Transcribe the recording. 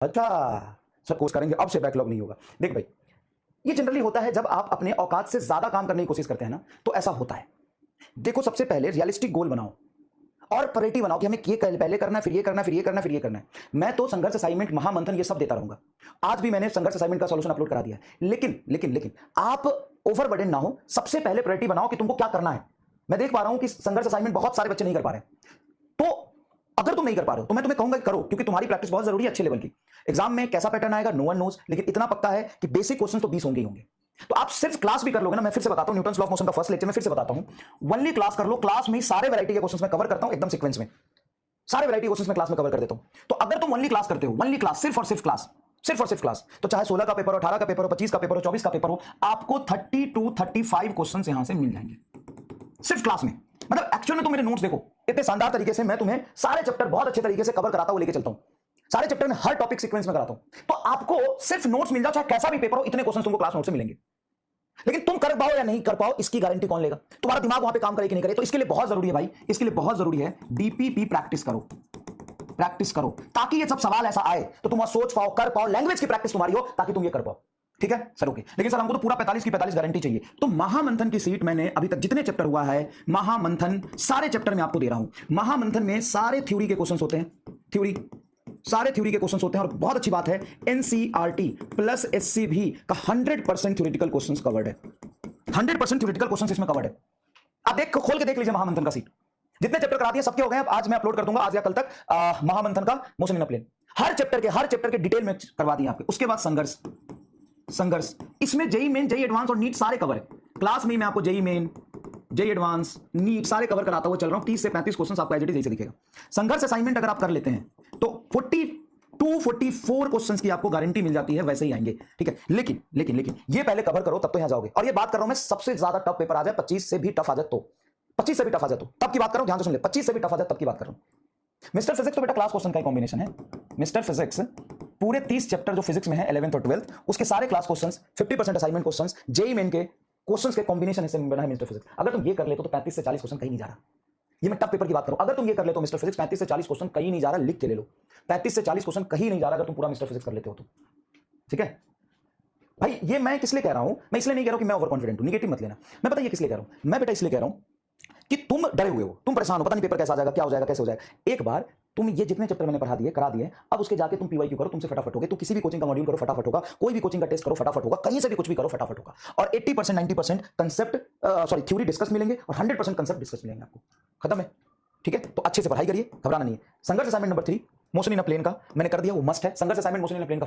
अच्छा, सब कोर्स करेंगे, अब से बैकलॉग नहीं होगा। देख भाई, ये जनरली होता है जब आप अपने औकात से ज्यादा काम करने की कोशिश करते हैं ना, तो ऐसा होता है। देखो, सबसे पहले रियलिस्टिक गोल बनाओ और प्रायोरिटी बनाओ कि हमें ये पहले करना है, फिर ये करना है, फिर ये करना है, फिर ये करना है। मैं तो संघर्ष असाइनमेंट, महामंथन, ये सब देता रहूंगा। आज भी मैंने संघर्ष असाइनमेंट का सॉल्यूशन अपलोड करा दिया है। लेकिन आप ओवरबर्डन ना हो। सबसे पहले प्रायोरिटी बनाओ कि तुमको क्या करना है। मैं देख पा रहा हूं कि संघर्ष असाइनमेंट बहुत सारे बच्चे नहीं कर पा रहे हैं। तो अगर तुम नहीं कर पा रहे हो तो मैं तुम्हें कहूंगा कि करो, क्योंकि तुम्हारी प्रैक्टिस बहुत जरूरी है अच्छे लेवल की। एग्जाम में कैसा पैटर्न आएगा नो वन नोज, लेकिन इतना पक्का है कि बेसिक क्वेश्चन तो 20 होंगे ही होंगे। तो आप सिर्फ क्लास भी कर लोगे ना, मैं फिर से बताता हूं, न्यूटन्स लॉ ऑफ मोशन का फर्स्ट लेक्चर में फिर से बताता हूं, ओनली क्लास कर लो। क्लास में सारे वैरायटी के क्वेश्चंस मैं कवर करता हूं एकदम सीक्वेंस में। सारे वैरायटी क्वेश्चंस में क्लास में कवर कर देता हूं। तो अगर तुम ओनली क्लास करते हो, ओनली क्लास, सिर्फ और सिर्फ क्लास, सिर्फ और सिर्फ क्लास, तो चाहे 16 का पेपर हो, 18 का पेपर हो, 25 का पेपर हो, 24 का पेपर हो, आपको 30 to 35 क्वेश्चंस यहां से मिल जाएंगे सिर्फ क्लास में। मतलब एक्चुअल में तुम मेरे नोट्स देखो, इतने शानदार तरीके से मैं तुम्हें सारे चैप्टर बहुत अच्छे तरीके से कवर कराता हुआ लेके चलता हूं। सारे चैप्टर में हर टॉपिक सीक्वेंस में कराता हूं। तो आपको सिर्फ नोट्स मिल जाओ, चाहे कैसा भी पेपर हो, इतने क्वेश्चन तुमको क्लास नोट से मिलेंगे। लेकिन तुम कर पाओ या नहीं कर पाओ, इसकी गारंटी कौन लेगा? तुम्हारा दिमाग वहां पे काम करे कि नहीं करे। तो इसके लिए बहुत जरूरी है भाई, इसके लिए बहुत जरूरी है डीपीपी प्रैक्टिस करो, प्रैक्टिस करो, ताकि ये सब सवाल ऐसा आए तो तुम सोच पाओ, कर पाओ। लैंग्वेज की प्रैक्टिस तुम्हारी हो ताकि तुम ये कर पाओ। ठीक है सर, ओके। लेकिन सर हमको तो पूरा 45 की 45 गारंटी चाहिए। तो महामंथन की सीट मैंने अभी तक जितने चैप्टर हुआ है, महामंथन सारे चैप्टर में आपको दे रहा हूं। महामंथन में सारे थ्योरी के क्वेश्चंस होते हैं, थ्योरी, सारे थ्योरी के क्वेश्चंस होते हैं। और बहुत अच्छी बात है, एनसीईआरटी प्लस एससीबी का 100% थ्योरेटिकल क्वेश्चंस कवर्ड है। 100% थ्योरेटिकल क्वेश्चंस इसमें कवर्ड है। आप देख, खोल के देख लीजिए महामंथन का सीट। जितने चैप्टर करा दिए सबके हो गए। आज मैं अपलोड कर दूंगा, आज या कल तक, महामंथन का मोशन इन अ प्लेन। हर चैप्टर के डिटेल में करवा दिए आपके। उसके बाद संघर्ष, इसमें जेई मेन, जेई एडवांस और नीट सारे कवर है। क्लास में मैं आपको JEE Main, JEE advance, NEET सारे कवर कराता हुआ चल रहा हूं। 30 से 35 क्वेश्चन आपको एज इट इज जैसे दिखेगा। संघर्ष असाइनमेंट अगर आप कर लेते हैं तो 44 क्वेश्चंस की आपको गारंटी मिल जाती है, वैसे ही आएंगे। ठीक है, लेकिन ये पहले कवर करो, तब तो यहां जाओगे। और ये बात कर रहा हूं मैं, सबसे ज्यादा टफ पेपर आ जाए, 25 से भी टफ आ जाए तो, 25 से भी टफ आ जाए तो, तब की बात कर रहा हूं, ध्यान से सुन ले। 25 से भी टफ आ जाए तब की बात कर रहा हूं। मिस्टर फिजिक्स तो बेटा क्लास क्वेश्चन का ही कॉम्बिनेशन है। मिस्टर फिजिक्स पूरे 30 चैप्टर जो फिजिक्स में है 11th और 12th, उसके सारे class questions, 50% assignment questions, JEE Main के क्वेश्चंस के कॉम्बिनेशन से बना है मिस्टर फिजिक्स। अगर तुम ये कर ले तो 35 से 40 क्वेश्चन कहीं नहीं जा रहा। ये मैं टफ पेपर की बात करूं, अगर तुम ये कर ले तो मिस्टर फिजिक्स 35 से 40 क्वेश्चन कहीं नहीं जा रहा, लिख के ले लो। 35 से 40 क्वेश्चन कहीं नहीं जा रहा अगर तुम पूरा मिस्टर फिजिक्स कर लेते हो तो। ठीक है भाई, ये मैं किस लिए कह रहा हूं? मैं इसलिए नहीं कह रहा हूं कि मैं ओवर कॉन्फिडेंट हूं, नेगेटिव मत लेना। मैं पता ये किस लिए कह रहा हूं? मैं बेटा इसलिए कह रहा हूं कि तुम डरे हुए हो, तुम परेशान हो, पता नहीं पेपर कैसा आ जाएगा, क्या हो जाएगा, कैसे हो जाएगा। एक बार तुम ये जितने चैप्टर मैंने पढ़ा दिए, करा दिए, अब उसके जाके तुम पीवाईक्यू करो, तुमसे फटाफट होगे। तो किसी भी कोचिंग का मॉड्यूल करो, फटाफट होगा। कोई भी कोचिंग का टेस्ट करो, फटाफट होगा। कहीं से भी कुछ भी करो, फटाफट होगा। और 80% 90% कंसेप्ट, थ्योरी डिस्कस मिलेंगे और 100% कंसेप्ट डिस्कस मिलेंगे आपको। खत्म है। ठीक है, तो अच्छे से पढ़ाई करिए, घबराना नहीं है। Sangharsh assignment number 3 motion in a plane का मैंने कर दिया, वो मस्ट है। Sangharsh assignment motion in a plane का